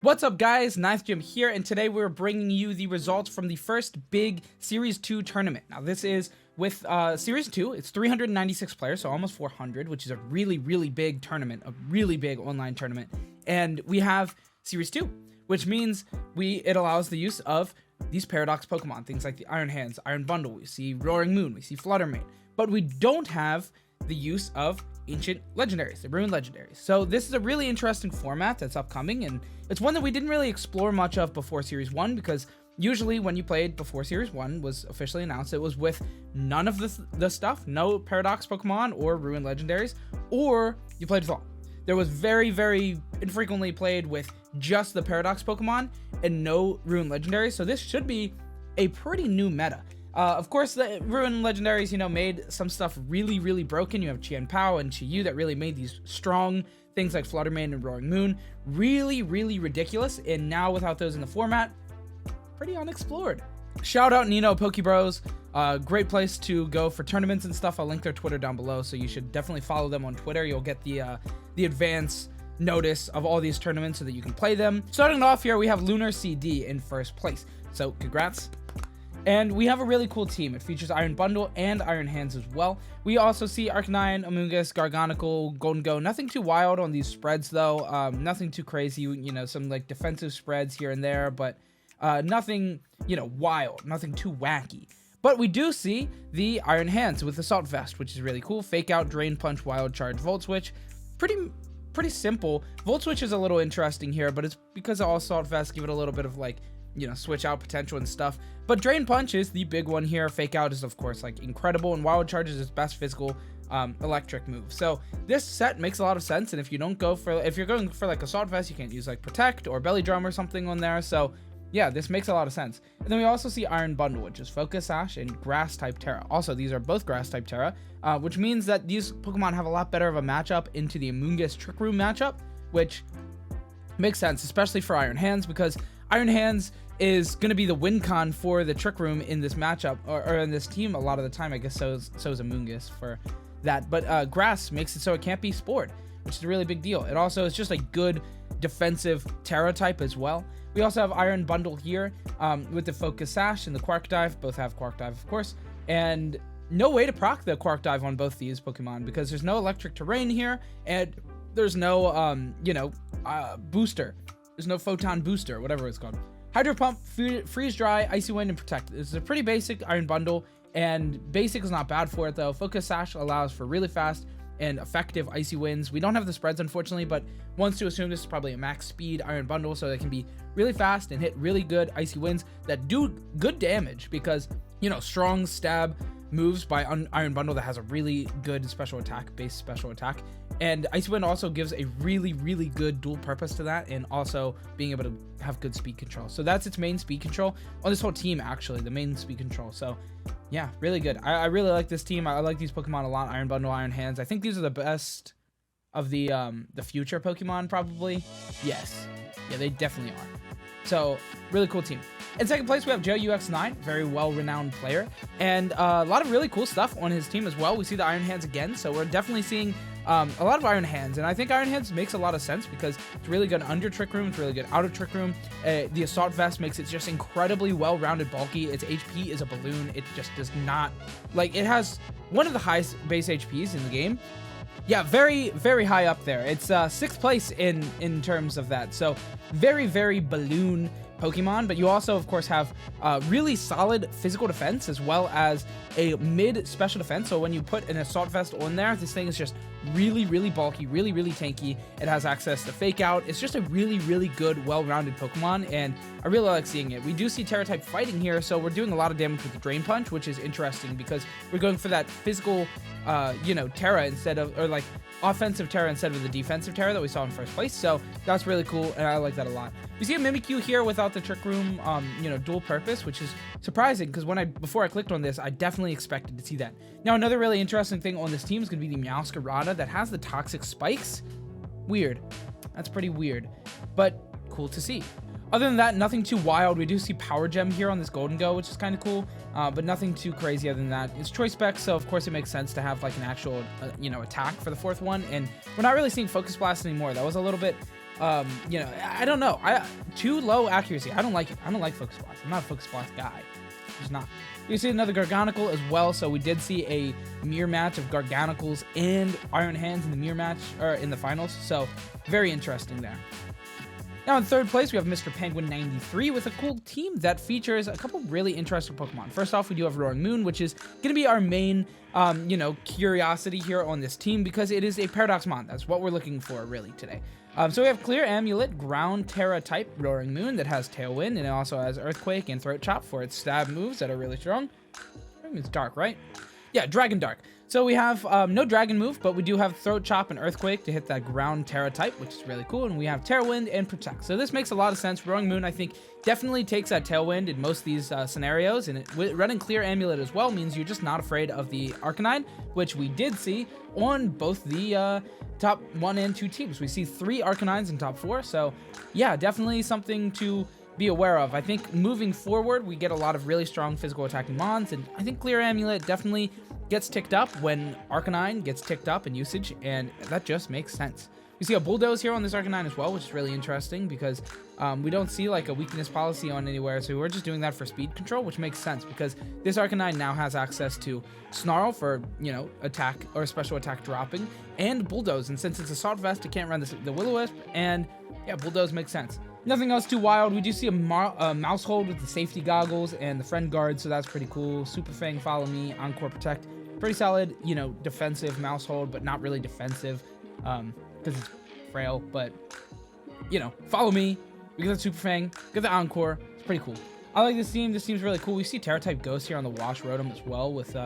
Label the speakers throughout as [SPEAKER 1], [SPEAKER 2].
[SPEAKER 1] What's up guys, Ninth Gym here, and today we're bringing you the results from the first big Series 2 tournament. Now this is with Series 2, it's 396 players, so almost 400, which is a really big tournament, a really big online tournament. And we have Series 2, which means it allows the use of these Paradox Pokemon, things like the Iron Hands, Iron Bundle, we see Roaring Moon, we see Fluttermane, but we don't have the use of ancient legendaries, the ruined legendaries. So this is a really interesting format that's upcoming, and it's one that we didn't really explore much of before Series 1, because usually when you played before Series 1 was officially announced, it was with none of the stuff, no Paradox Pokemon or ruined legendaries, or you played with all. There was very infrequently played with just the Paradox Pokemon and no ruined legendaries, so this should be a pretty new meta. Of course, the ruined legendaries, made some stuff really broken. You have Chien-Pao and Chi-Yu that really made these strong things like Fluttermane and Roaring Moon really ridiculous. And now without those in the format, pretty unexplored. Shout out Nino Pokebros. Great place to go for tournaments and stuff. I'll link their Twitter down below, so you should definitely follow them on Twitter. You'll get the advance notice of all these tournaments so that you can play them. Starting off here, we have Lunar CD in first place. So congrats. And we have a really cool team. It features Iron Bundle and Iron Hands as well. We also see Arcanine, Amoonguss, Garganacl, Gholdengo. Nothing too wild on these spreads though. Nothing too crazy, some like defensive spreads here and there, but nothing, wild, nothing too wacky. But we do see the Iron Hands with Assault Vest, which is really cool. Fake Out, Drain Punch, Wild Charge, Volt Switch. Pretty simple. Volt Switch is a little interesting here, but it's because of Assault Vest, give it a little bit of like, switch out potential and stuff. But Drain Punch is the big one here. Fake Out is of course like incredible, and Wild Charge is its best physical electric move. So this set makes a lot of sense, and if you're going for like Assault Vest, you can't use like Protect or Belly Drum or something on there. So yeah, this makes a lot of sense. And then we also see Iron Bundle, which is Focus Sash and Grass type Terra. Also, these are both Grass type Terra, which means that these Pokemon have a lot better of a matchup into the Amoonguss Trick Room matchup, which makes sense, especially for Iron Hands, because Iron Hands is going to be the win con for the Trick Room in this matchup, or in this team a lot of the time. I guess so is Amoonguss for that. But Grass makes it so it can't be Spored, which is a really big deal. It also is just a good defensive Terra type as well. We also have Iron Bundle here with the Focus Sash and the Quark Dive. Both have Quark Dive, of course. And no way to proc the Quark Dive on both these Pokemon, because there's no electric terrain here, and there's no, booster. There's no Photon Booster, whatever it's called. Hydro Pump, Freeze Dry, Icy Wind, and Protect. This is a pretty basic Iron Bundle, and basic is not bad for it though. Focus Sash allows for really fast and effective Icy Winds. We don't have the spreads unfortunately, but wants to assume this is probably a max speed Iron Bundle, so it can be really fast and hit really good Icy Winds that do good damage, because strong stab moves by Iron Bundle that has a really good special attack, base special attack. And Icy Wind also gives a really good dual purpose to that, and also being able to have good speed control. So that's its main speed control on this whole team, actually, the main speed control. So yeah, really good. I really like this team. I like these Pokemon a lot. Iron Bundle, Iron Hands. I think these are the best of the future Pokemon, probably. Yes. Yeah, they definitely are. So really cool team. In second place, we have Joe UX9, very well-renowned player, and a lot of really cool stuff on his team as well. We see the Iron Hands again, so we're definitely seeing a lot of Iron Hands, and I think Iron Hands makes a lot of sense because it's really good under Trick Room, it's really good out of Trick Room. The Assault Vest makes it just incredibly well-rounded, bulky. Its HP is a balloon. It just does not, it has one of the highest base HPs in the game. Yeah, very high up there. It's 6th place in terms of that, so very balloon Pokemon. But you also of course have really solid physical defense as well as a mid special defense. So when you put an Assault Vest on there, this thing is just really bulky, really tanky. It has access to Fake Out. It's just a really good, well-rounded Pokemon, and I really like seeing it. We do see Terra type fighting here, so we're doing a lot of damage with the Drain Punch, which is interesting because we're going for that physical Terra instead of, or like offensive Terra instead of the defensive Terra that we saw in first place. So that's really cool, and I like that a lot. We see a Mimikyu here without the Trick Room dual purpose, which is surprising because before I clicked on this, I definitely expected to see that. Now another really interesting thing on this team is going to be the Meowscarada that has the Toxic Spikes. Weird. That's pretty weird, but cool to see. Other than that, nothing too wild. We do see Power Gem here on this Gholdengo, which is kind of cool, but nothing too crazy other than that. It's Choice Spec, so of course it makes sense to have like an actual, attack for the 4th one, and we're not really seeing Focus Blast anymore. That was a little bit You know, I don't know. Too low accuracy. I don't like it. I don't like Focus Blast. I'm not a Focus Blast guy. Just not. You see another Garganical as well. So we did see a mirror match of Garganicals and Iron Hands in the mirror match, or in the finals. So very interesting there. Now in third place, we have Mr. Penguin 93 with a cool team that features a couple really interesting Pokemon. First off, we do have Roaring Moon, which is going to be our main, you know, curiosity here on this team because it is a Paradox Mon. That's what we're looking for really today. So we have Clear Amulet, Ground Terra type Roaring Moon that has Tailwind, and it also has Earthquake and Throat Chop for its stab moves that are really strong. I mean, it's Dark, right? Yeah, Dragon Dark. So we have no Dragon move, but we do have Throat Chop and Earthquake to hit that Ground Terra type, which is really cool, and we have Tailwind and Protect. So this makes a lot of sense. Roaring Moon, I think, definitely takes that Tailwind in most of these scenarios, and running Clear Amulet as well means you're just not afraid of the Arcanine, which we did see on both the top 1 and 2 teams. We see 3 Arcanines in top 4, so yeah, definitely something to be aware of. I think moving forward, we get a lot of really strong physical attacking Mons, and I think Clear Amulet definitely gets ticked up when Arcanine gets ticked up in usage, and that just makes sense. We see a Bulldoze here on this Arcanine as well, which is really interesting because we don't see like a weakness policy on anywhere, so we're just doing that for speed control, which makes sense because this Arcanine now has access to Snarl for, you know, attack or special attack dropping, and Bulldoze, and since it's Assault Vest, it can't run the Will-O-Wisp, and yeah, Bulldoze makes sense. Nothing else too wild. We do see a Maushold with the safety goggles and the friend guard, so that's pretty cool. Super Fang, Follow Me, Encore Protect. Pretty solid, you know, defensive Maushold, but not really defensive because it's frail. But, you know, Follow Me. We get the Super Fang, get the Encore. It's pretty cool. I like this team. This team's really cool. We see Terra-type Ghost here on the Wash Rotom as well with,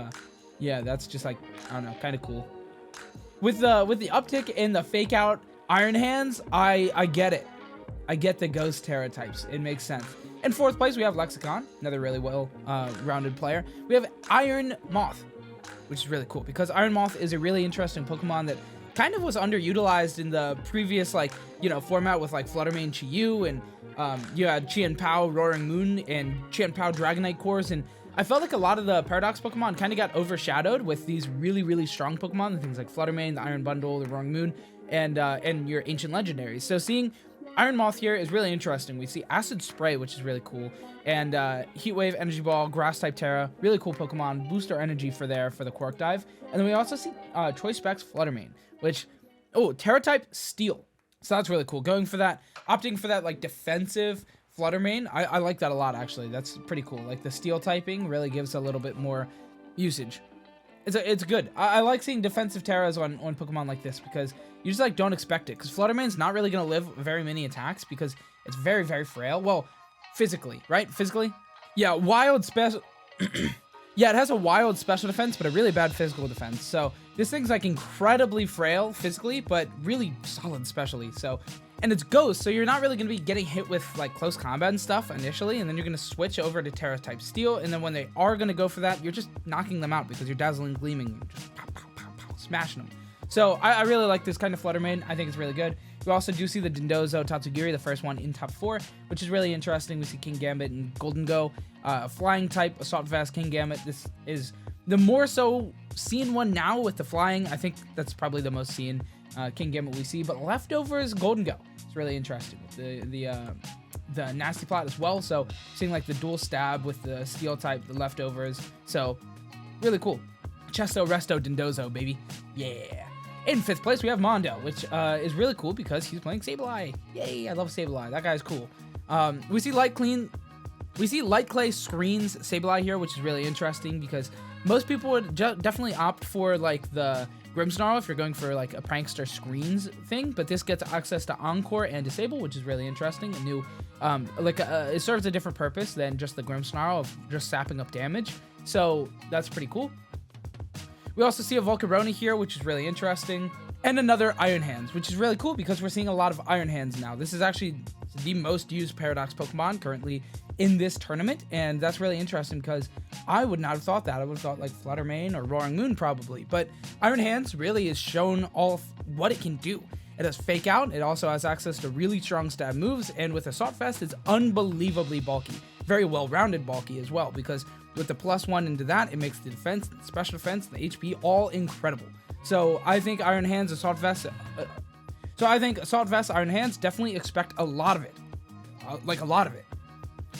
[SPEAKER 1] yeah, that's just like, I don't know, kind of cool. With the uptick in the Fake Out Iron Hands, I get it. I get the Ghost Terra types. It makes sense. In fourth place, we have Lexicon, another really well rounded player. We have Iron Moth, which is really cool because Iron Moth is a really interesting Pokemon that kind of was underutilized in the previous, like, you know, format with like Fluttermane Chi-Yu, and you had Chien-Pao Roaring Moon and Chien-Pao Dragonite cores, and I felt like a lot of the Paradox Pokemon kind of got overshadowed with these really, really strong Pokemon, things like Fluttermane, the Iron Bundle, the Roaring Moon, and your Ancient Legendaries. So seeing Iron Moth here is really interesting. We see Acid Spray, which is really cool, and Heat Wave, Energy Ball, Grass-type Terra, really cool Pokemon, boost our energy for the Quark Dive, and then we also see Choice Specs Fluttermane, which, Terra-type Steel, so that's really cool. Going for that, opting for that, like, defensive Fluttermane, I like that a lot, actually. That's pretty cool. Like, the Steel typing really gives a little bit more usage. It's good. I like seeing defensive Terras on Pokemon like this because you just like don't expect it. Because Fluttermane's not really gonna live very many attacks because it's very, very frail. Well, physically, right? Physically, yeah. Wild special. Yeah, it has a wild special defense, but a really bad physical defense. So this thing's like incredibly frail physically, but really solid specially. So, and it's Ghost, so you're not really going to be getting hit with like close combat and stuff initially, and then you're going to switch over to Terra-type Steel, and then when they are going to go for that, you're just knocking them out because you're Dazzling Gleaming, just pow, pow, pow, pow, smashing them. So I really like this kind of Fluttermane. I think it's really good. We also do see the Dondozo Tatsugiri, the first one in top 4, which is really interesting. We see King Gambit and Golden Go, flying type, Assault Vest, King Gambit. This is the more so seen one now with the flying. I think that's probably the most seen King Gambit we see. But leftovers, Golden Go. It's really interesting with the Nasty Plot as well. So seeing like the dual stab with the Steel type, the leftovers. So really cool. Chesto, Resto, Dondozo, baby. Yeah. In 5th place, we have Mondo, which is really cool because he's playing Sableye. Yay, I love Sableye. That guy's cool. We see Light Clay screens Sableye here, which is really interesting because most people would definitely opt for like the Grimmsnarl if you're going for like a prankster screens thing, but this gets access to Encore and Disable, which is really interesting. A new, it serves a different purpose than just the Grimmsnarl of just sapping up damage. So that's pretty cool. We also see a Volcarona here, which is really interesting, and another Iron Hands, which is really cool because we're seeing a lot of Iron Hands now. This is actually the most used Paradox Pokemon currently in this tournament, and that's really interesting because I would not have thought that. I would have thought like Fluttermane or Roaring Moon probably, but Iron Hands really is shown all what it can do. It has Fake Out, it also has access to really strong stab moves, and with Assault Vest, it's unbelievably bulky. Very well-rounded bulky as well, because with the +1 into that, it makes the defense, the special defense, the HP all incredible. So I think Iron Hands, Assault Vest, So I think Assault Vest, Iron Hands, definitely expect a lot of it. Like a lot of it.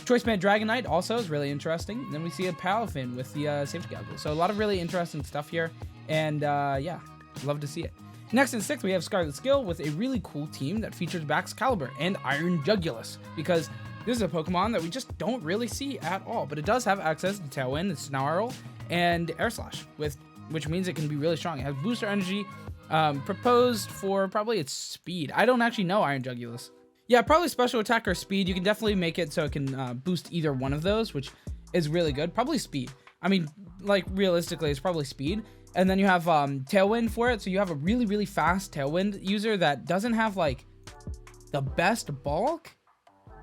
[SPEAKER 1] Choice Band Dragonite also is really interesting. And then we see a Palafin with the safety goggles. So a lot of really interesting stuff here. And yeah, love to see it. Next in 6th, we have Scarlet Skill with a really cool team that features Baxcalibur and Iron Jugulus, because this is a Pokemon that we just don't really see at all. But it does have access to Tailwind, Snarl, and Air Slash, which means it can be really strong. It has Booster Energy, proposed for probably its speed. I don't actually know Iron Jugulus. Yeah, probably special attack or speed. You can definitely make it so it can boost either one of those, which is really good. Probably speed. I mean, like, realistically, it's probably speed. And then you have Tailwind for it. So you have a really, really fast Tailwind user that doesn't have, like, the best bulk,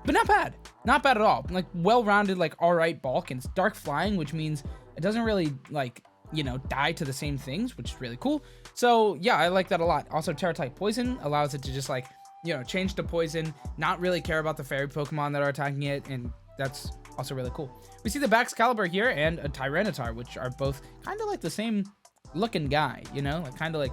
[SPEAKER 1] but not bad. Not bad at all. Like, well-rounded, like, all right bulk. And it's dark flying, which means it doesn't really, like, you know, die to the same things, which is really cool. So, yeah, I like that a lot. Also, Terra-type Poison allows it to just, like, you know, change to poison, not really care about the fairy Pokemon that are attacking it, and that's also really cool. We see the Baxcalibur here and a Tyranitar, which are both kind of like the same looking guy, you know, like kind of like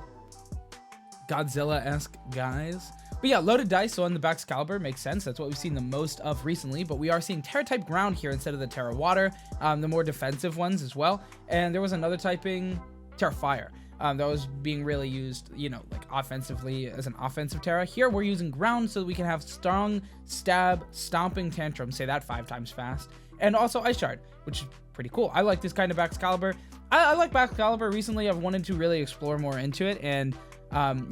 [SPEAKER 1] Godzilla-esque guys. But yeah, loaded dice on the Baxcalibur makes sense. That's what we've seen the most of recently, but we are seeing Terra-type Ground here instead of the Terra Water, the more defensive ones as well. And there was another typing, Terra Fire. That was being really used, you know, like offensively as an offensive Terra. Here we're using ground so that we can have strong stab, stomping tantrum, say that 5 times fast, and also Ice Shard, which is pretty cool. I like this kind of Baxcalibur. I like Baxcalibur. Recently I've wanted to really explore more into it, and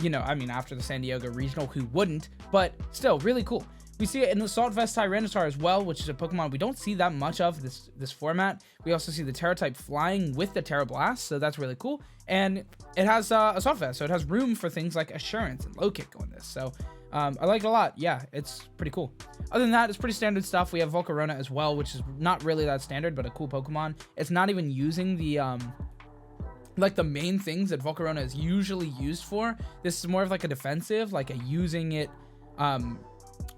[SPEAKER 1] you know, I mean, after the San Diego Regional, who wouldn't, but still really cool. We see it in the Assault Vest Tyranitar as well, which is a Pokemon we don't see that much of this format. We also see the Terra-type Flying with the Terra Blast, so that's really cool. And it has Assault Vest, so it has room for things like Assurance and Low Kick on this. So I like it a lot. Yeah, it's pretty cool. Other than that, it's pretty standard stuff. We have Volcarona as well, which is not really that standard, but a cool Pokemon. It's not even using the like the main things that Volcarona is usually used for. This is more of like a defensive, like a using it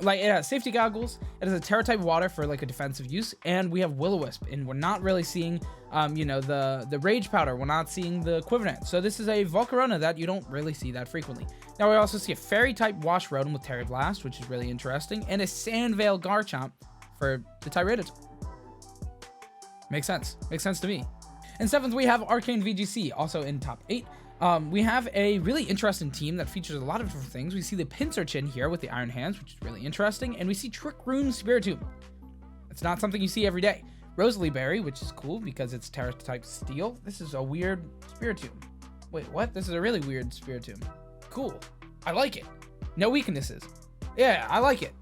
[SPEAKER 1] like it has safety goggles, it has a Terra-type Water for like a defensive use, and we have Will-O-Wisp, and we're not really seeing you know, the Rage Powder, we're not seeing the Quivernet. So this is a Volcarona that you don't really see that frequently. Now we also see a Fairy-type Wash Rotom with Terra Blast, which is really interesting, and a Sandvale Garchomp for the Tyranitar. Makes sense to me. In 7th, we have Arcane VGC, also in top 8. We have a really interesting team that features a lot of different things. We see the Pinsirchin here with the Iron Hands, which is really interesting, and we see Trick Room Spiritomb. It's not something you see every day. Rosalie Berry, which is cool because it's Terra-type Steel. This is a weird Spiritomb. Wait, what? This is a really weird Spiritomb. Cool. I like it. No weaknesses. Yeah, I like it.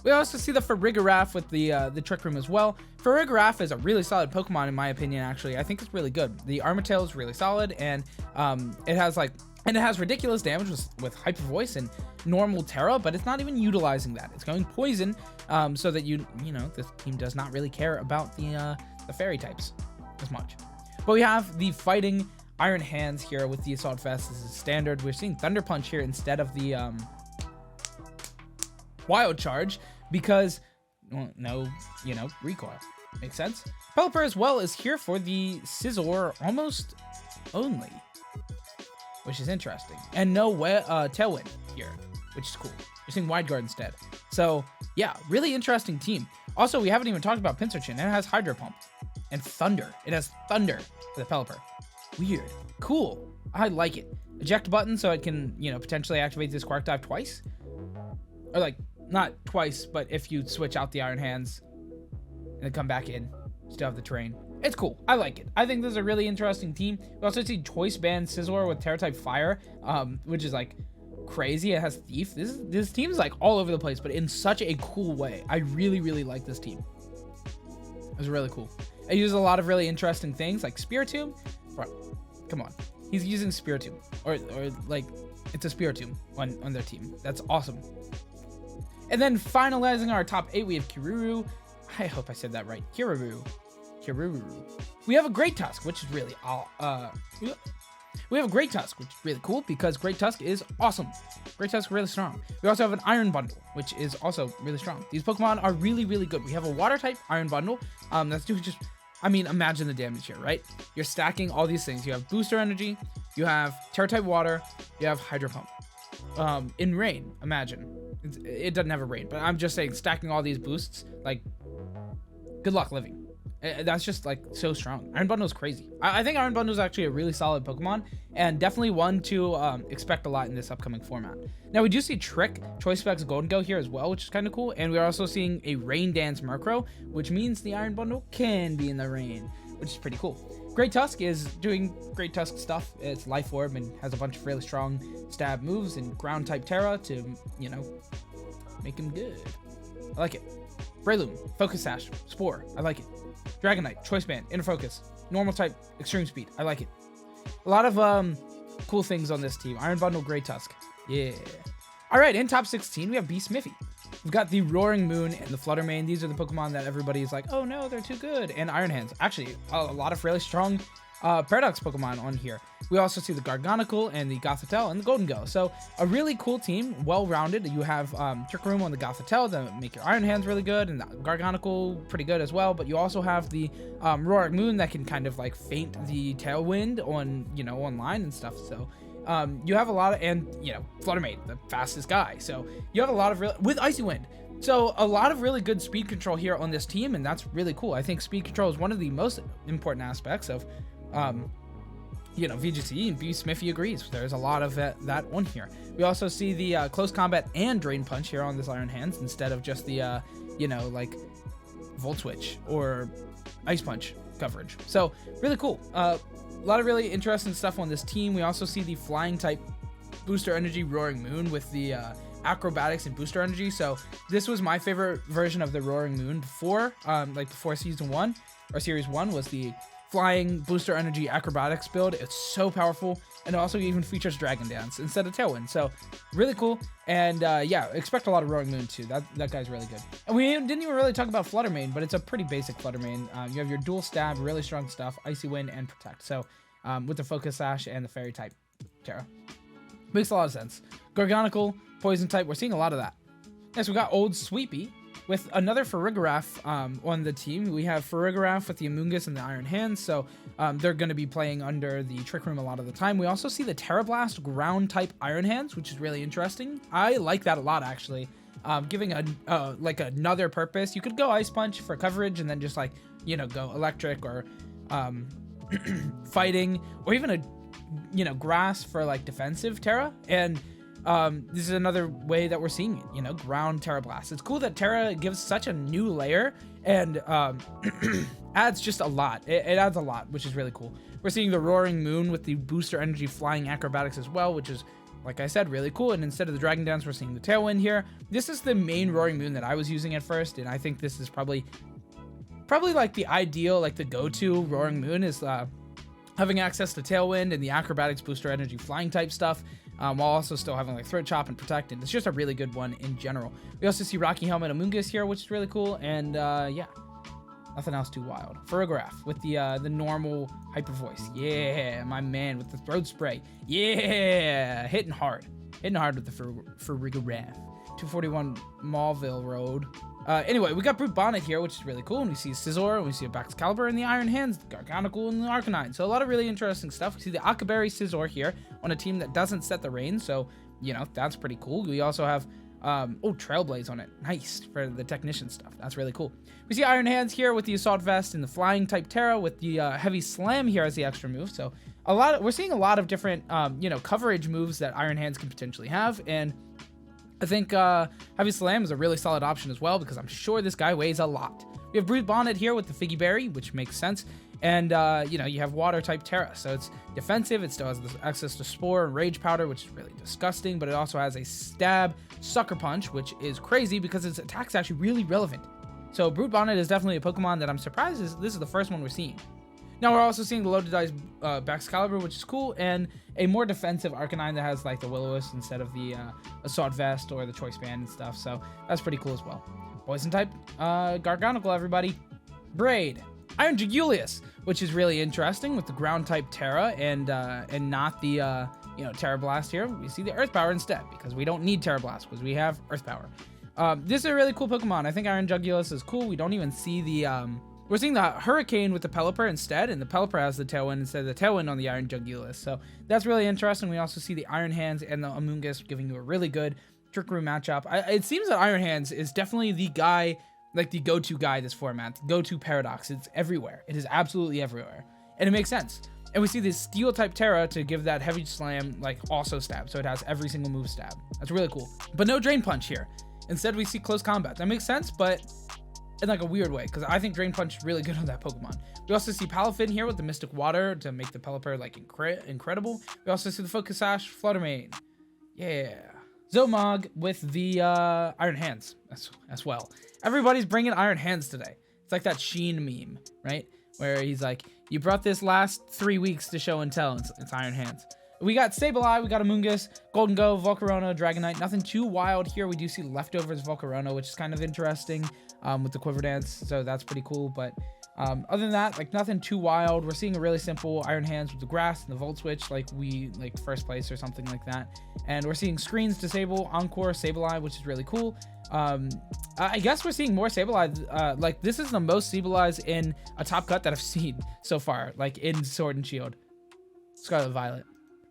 [SPEAKER 1] We also see the Farigiraf with the Trick Room as well. Farigiraf is a really solid Pokemon in my opinion, actually. I think it's really good. The Armatail is really solid, and it has ridiculous damage with Hyper Voice and normal Terra, but it's not even utilizing that. It's going Poison, so that you know, this team does not really care about the Fairy types as much. But we have the Fighting Iron Hands here with the Assault Vest. This is standard. We're seeing Thunder Punch here instead of the Wild Charge, because, well, no, you know, recoil. Makes sense. Pelipper as well is here for the Scizor almost only, which is interesting. And no Tailwind here, which is cool. You're seeing Wide Guard instead. So, yeah, really interesting team. Also, we haven't even talked about Pinsirchin. It has Hydro Pump and Thunder. It has Thunder for the Pelipper. Weird. Cool. I like it. Eject button so it can, you know, potentially activate this Quark Dive twice. Or, like, not twice, but if you switch out the Iron Hands and then come back in, still have the terrain. It's cool. I like it. I think this is a really interesting team. We also see Choice Band Scizor with Terra-type Fire, which is like crazy. It has Thief. This team is like all over the place, but in such a cool way. I really, really like this team. It's really cool. It uses a lot of really interesting things like Spiritomb. Bro, come on. He's using Spiritomb, or like it's a Spiritomb on their team. That's awesome. And then finalizing our top 8, we have Kiruru. I hope I said that right. Kiruru. We have a Great Tusk, which is really we have a Great Tusk, which is really cool because Great Tusk is awesome. Great Tusk is really strong. We also have an Iron Bundle, which is also really strong. These Pokemon are really, really good. We have a Water type Iron Bundle. That's doing just, I mean, imagine the damage here, right? You're stacking all these things. You have Booster Energy, you have Terra-type Water, you have Hydro Pump. in rain. Imagine. It doesn't have a rain, but I'm just saying stacking all these boosts, like, good luck living. That's just like so strong. Iron Bundle is crazy. I think Iron Bundle is actually a really solid Pokemon and definitely one to expect a lot in this upcoming format. Now we do see Trick, Choice Specs, Golden Go here as well, which is kind of cool. And we're also seeing a Rain Dance Murkrow, which means the Iron Bundle can be in the rain, which is pretty cool. Great Tusk is doing Great Tusk stuff. It's Life Orb and has a bunch of really strong stab moves and ground type Terra to, you know, make him good. I like it. Breloom, Focus Sash, Spore, I like it. Dragonite, Choice Band, Inner Focus, Normal type, Extreme Speed, I like it. A lot of cool things on this team. Iron Bundle, Great Tusk, yeah. All right, in top 16, we have Beast Miffy. We've got the Roaring Moon and the Flutter Mane. These are the Pokemon that everybody's like, oh no, they're too good. And Iron Hands. Actually, a lot of really strong Paradox Pokemon on here. We also see the Garganicle and the Gothitelle and the Golden Go. So a really cool team, well-rounded. You have Trick Room on the Gothitelle that make your Iron Hands really good, and the Garganicle pretty good as well. But you also have the Roaring Moon that can kind of like feint the Tailwind on, you know, online and stuff. So you have a lot of, and you know, Flutter Mane, the fastest guy. So you have a lot of with Icy Wind. So a lot of really good speed control here on this team, and that's really cool. I think speed control is one of the most important aspects of you know, VGC, and Beast Miffy agrees. There's a lot of that on here. We also see the Close Combat and Drain Punch here on this Iron Hands instead of just the, you know, like Volt Switch or Ice Punch coverage. So really cool. A lot of really interesting stuff on this team. We also see the Flying type Booster Energy Roaring Moon with the Acrobatics and Booster Energy. So this was my favorite version of the Roaring Moon before, like before Season 1 or Series 1 was the Flying Booster Energy Acrobatics build. It's so powerful, and it also even features Dragon Dance instead of Tailwind. So really cool. And yeah, expect a lot of Roaring Moon too. That guy's really good. And we didn't even really talk about Flutter Mane, but it's a pretty basic Flutter Mane. You have your dual stab, really strong stuff, Icy Wind and Protect. So with the Focus Sash and the Fairy type Terra, makes a lot of sense. Garganicle, Poison type. We're seeing a lot of that. Next, we got Old Sweepy with another Farigiraf on the team. We have Farigiraf with the Amoonguss and the Iron Hands, so they're going to be playing under the Trick Room a lot of the time. We also see the Terra Blast ground-type Iron Hands, which is really interesting. I like that a lot, actually. Giving like another purpose. You could go Ice Punch for coverage and then just, like, you know, go Electric or Fighting, or even a, you know, Grass for, like, defensive Terra. And this is another way that we're seeing it, you know, ground Terra Blast. It's cool that Terra gives such a new layer and adds just a lot. It adds a lot, which is really cool. We're seeing the Roaring Moon with the Booster Energy Flying Acrobatics as well, which is, like I said, really cool. And instead of the Dragon Dance, we're seeing the Tailwind here. This is the main Roaring Moon that I was using at first, and I think this is probably like the ideal, like the go-to Roaring Moon is having access to Tailwind and the Acrobatics Booster Energy Flying type stuff. While also still having like Throat Chop and Protect, and it's just a really good one in general. We also see Rocky Helmet Amoonguss here, which is really cool, and yeah, nothing else too wild. Farigiraf with the normal Hyper Voice, yeah, my man with the Throat Spray, yeah, hitting hard with the Farigiraf. 241 Mauville Road. Anyway, we got Brute Bonnet here, which is really cool. And we see Scizor, and we see a Baxcalibur and the Iron Hands, the Garganicle and the Arcanine. So a lot of really interesting stuff. We see the Akaberry Scizor here on a team that doesn't set the rain. So, you know, that's pretty cool. We also have, Trailblaze on it. Nice for the Technician stuff. That's really cool. We see Iron Hands here with the Assault Vest and the Flying type Terra with the Heavy Slam here as the extra move. So we're seeing a lot of different, you know, coverage moves that Iron Hands can potentially have. And I think Heavy Slam is a really solid option as well, because I'm sure this guy weighs a lot. We have Brute Bonnet here with the Figgy Berry, which makes sense. And, you know, you have Water-type Terra, so it's defensive. It still has access to Spore and Rage Powder, which is really disgusting, but it also has a Stab Sucker Punch, which is crazy because its attack's actually really relevant. So Brute Bonnet is definitely a Pokemon that I'm surprised this is the first one we're seeing. Now we're also seeing the Loaded Dice Baxcalibur, which is cool, and a more defensive Arcanine that has like the Will-O-Wisp instead of the Assault Vest or the Choice Band and stuff, so that's pretty cool as well. Poison type Garganicle, everybody. Braid. Iron Jigulius, which is really interesting with the ground type Terra and not the you know, Terra Blast here. We see the Earth Power instead because we don't need Terra Blast because we have Earth Power. This is a really cool Pokemon. I think Iron Jigulius is cool. We don't even see the We're seeing the Hurricane with the Pelipper instead, and the Pelipper has the Tailwind instead of the Tailwind on the Iron Jungulus. So that's really interesting. We also see the Iron Hands and the Amoonguss giving you a really good Trick Room matchup. It seems that Iron Hands is definitely the guy, like the go-to guy this format, the go-to Paradox. It's everywhere. It is absolutely everywhere. And it makes sense. And we see this Steel type Terra to give that Heavy Slam, like also stab. So it has every single move stab. That's really cool. But no Drain Punch here. Instead, we see Close Combat. That makes sense, but in like a weird way, because I think Drain Punch is really good on that Pokemon. We also see Palafin here with the Mystic Water to make the Pelipper like incredible. We also see the Focus Sash, Flutter Mane. Yeah. Zomog with the Iron Hands as well. Everybody's bringing Iron Hands today. It's like that Sheen meme, right? Where he's like, you brought this last 3 weeks to show and tell. It's Iron Hands. We got Sableye, we got Amoonguss, Golden Go, Volcarona, Dragonite. Nothing too wild here. We do see Leftovers Volcarona, which is kind of interesting with the Quiver Dance. So that's pretty cool. But other than that, like nothing too wild. We're seeing a really simple Iron Hands with the Grass and the Volt Switch, like first place or something like that. And we're seeing Screens disable, Encore, Sableye, which is really cool. I guess we're seeing more Sableye. Like this is the most Sableyes in a top cut that I've seen so far, like in Sword and Shield. Scarlet Violet.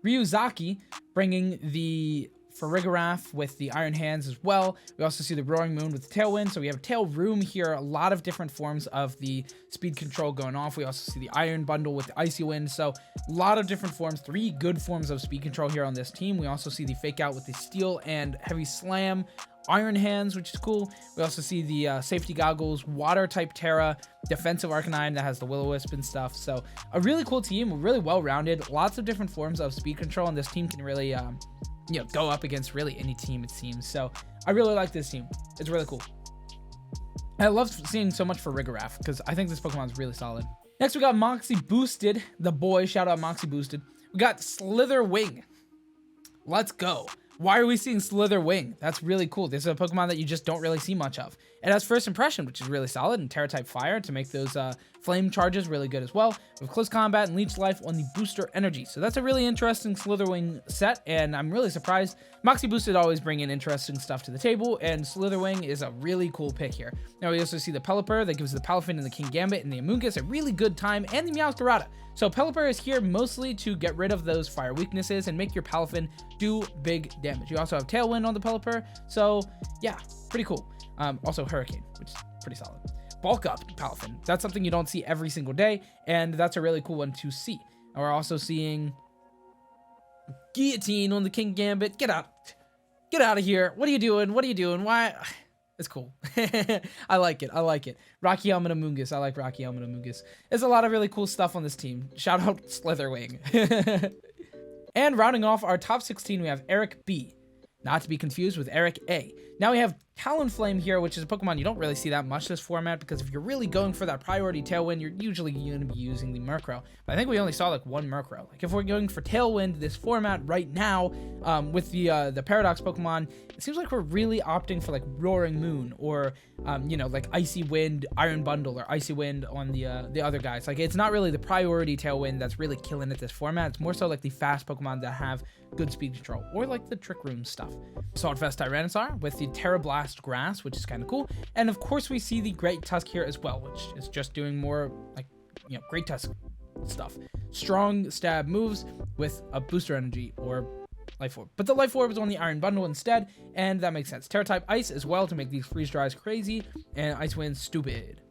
[SPEAKER 1] Ryuzaki bringing the Farigiraf with the Iron Hands as well. We also see the Roaring Moon with the Tailwind. So we have Tail Room here. A lot of different forms of the speed control going off. We also see the Iron Bundle with the Icy Wind. So a lot of different forms. 3 good forms of speed control here on this team. We also see the Fake Out with the Steel and Heavy Slam. Iron Hands, which is cool. We also see the Safety Goggles, Water type Terra, Defensive Arcanine that has the Will-O-Wisp and stuff. So a really cool team, really well-rounded, lots of different forms of speed control, and this team can really, go up against really any team, it seems. So I really like this team. It's really cool. I love seeing so much for Farigiraf because I think this Pokemon is really solid. Next, we got Moxie Boosted, the boy. Shout out Moxie Boosted. We got Slitherwing. Let's go. Why are we seeing Slitherwing? That's really cool. This is a Pokemon that you just don't really see much of. It has First Impression, which is really solid, and Terra-type Fire to make those flame charges really good as well. With Close Combat and Leech Life on the Booster Energy. So that's a really interesting Slitherwing set, and I'm really surprised. Moxie Boosted always bring in interesting stuff to the table, and Slitherwing is a really cool pick here. Now we also see the Pelipper that gives the Palafin and the King Gambit and the Amoonguss a really good time, and the Meowscarada. So Pelipper is here mostly to get rid of those fire weaknesses and make your Palafin do big damage. You also have Tailwind on the Pelipper, so yeah, pretty cool. Also Hurricane, which is pretty solid. Bulk Up Palafin. That's something you don't see every single day, and that's a really cool one to see. And we're also seeing Guillotine on the King Gambit. Get out of here. What are you doing? Why? It's cool. I like it. Rocky Helmet Amoonguss. I like Rocky Helmet Amoonguss. There's a lot of really cool stuff on this team. Shout out Slitherwing. And rounding off our top 16, we have Eric B. Not to be confused with Eric A. Now we have Talonflame here, which is a Pokemon you don't really see that much this format, because if you're really going for that priority Tailwind, you're usually going to be using the Murkrow. But I think we only saw like one Murkrow. Like if we're going for Tailwind this format right now, with the Paradox Pokemon, it seems like we're really opting for like Roaring Moon or like Icy Wind, Iron Bundle, or Icy Wind on the other guys. Like it's not really the priority Tailwind that's really killing it this format. It's more so like the fast Pokemon that have good speed control, or like the Trick Room stuff. Saltfest Tyrannosaur with the Terra Blast Grass, which is kind of cool. And of course we see the Great Tusk here as well, which is just doing more like, Great Tusk stuff. Strong stab moves with a Booster Energy or Life Orb. But the Life Orb is on the Iron Bundle instead, and that makes sense. Terra-type Ice as well to make these Freeze Dries crazy, and Ice Wind stupid.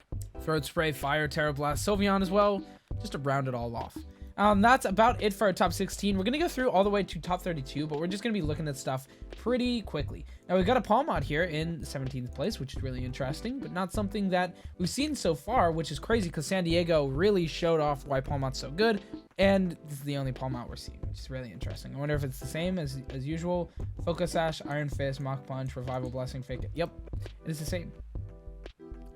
[SPEAKER 1] Throat Spray, Fire, Terra Blast, Sylveon as well, just to round it all off. That's about it for our top 16. We're going to go through all the way to top 32, but we're just going to be looking at stuff pretty quickly. Now, we've got a Palmot here in 17th place, which is really interesting, but not something that we've seen so far, which is crazy because San Diego really showed off why Palmot's so good, and this is the only Palmot we're seeing, which is really interesting. I wonder if it's the same as usual. Focus Sash, Iron Fist, Mach Punch, Revival Blessing, Fake It. Yep, it is the same.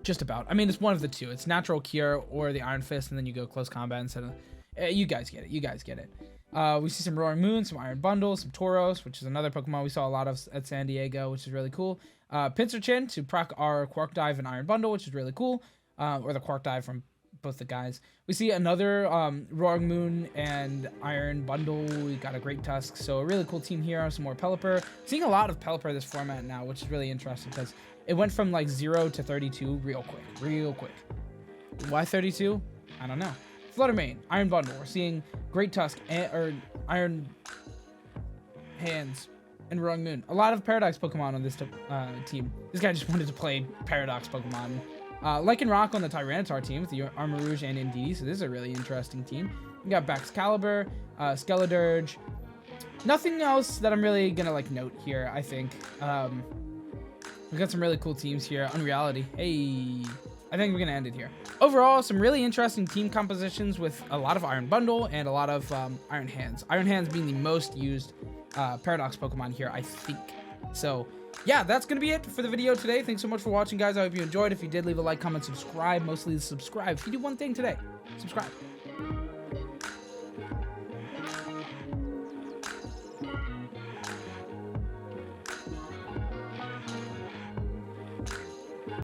[SPEAKER 1] Just about. I mean, it's one of the two. It's Natural Cure or the Iron Fist, and then you go Close Combat instead of... You guys get it. We see some Roaring Moon, some Iron Bundle, some Tauros, which is another Pokemon we saw a lot of at San Diego, which is really cool. Pinsirchin to proc our Quark Dive and Iron Bundle, which is really cool. Or the Quark Dive from both the guys. We see another Roaring Moon and Iron Bundle. We got a Great Tusk, so a really cool team here. Some more Pelipper. Seeing a lot of Pelipper this format now, which is really interesting because it went from like 0 to 32 real quick. Why 32? I don't know. Fluttermane, Iron Bundle. We're seeing Great Tusk, or Iron Hands, and Roaring Moon. A lot of Paradox Pokemon on this team. This guy just wanted to play Paradox Pokemon. Lycanroc on the Tyranitar team with the Armarouge and Indeedee, so this is a really interesting team. We got Baxcalibur, Skeledirge. Nothing else that I'm really gonna like note here, I think. We've got some really cool teams here. Unreality. Hey. I think we're going to end it here. Overall, some really interesting team compositions with a lot of Iron Bundle and a lot of Iron Hands. Iron Hands being the most used Paradox Pokemon here, I think. So, yeah, that's going to be it for the video today. Thanks so much for watching, guys. I hope you enjoyed. If you did, leave a like, comment, subscribe. Mostly subscribe. If you do one thing today, subscribe.